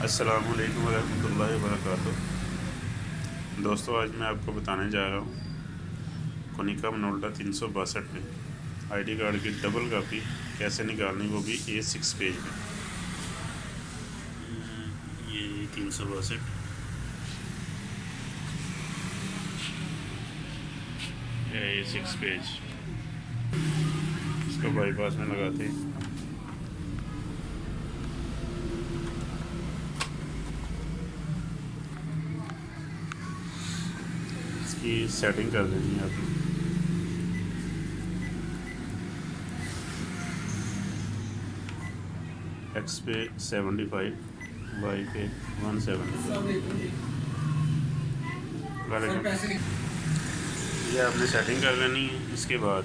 अस्सलामुअलैकुम वरहमतुल्लाहि वबरकातुहू। दोस्तों, आज मैं आपको बताने जा रहा हूँ कोनिका मिनोल्टा 362 में आईडी कार्ड की डबल कापी कैसे निकालनी, वो भी A6 पेज में। ये 362 A6 पेज, इसको बाईपास में लगाते हैं। इसकी सेटिंग कर देनी है आपने। X पे 75, Y पे 170। ये आपने सेटिंग कर लेनी है। इसके बाद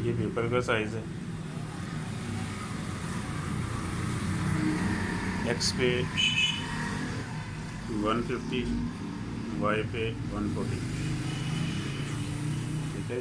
ये पेपर का साइज़ है। X पे 150, Y पे 140, ठीक है।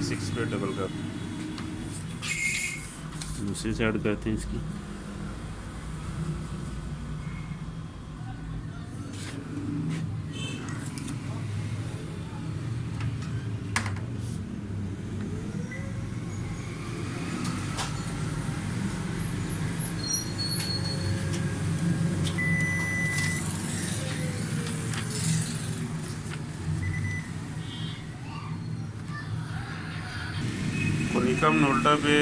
A6 पे डबल का दूसरी साइड करते हैं इसकी। कोनिका मिनोल्टा पे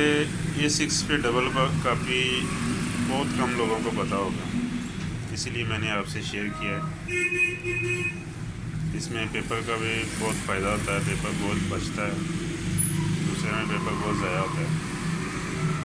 A6 पे डबल कापी बहुत कम लोगों को पता होगा, इसीलिए मैंने आपसे शेयर किया है। इसमें पेपर का भी बहुत फ़ायदा होता है, पेपर बहुत बचता है, दूसरे में पेपर बहुत ज़्यादा होता है।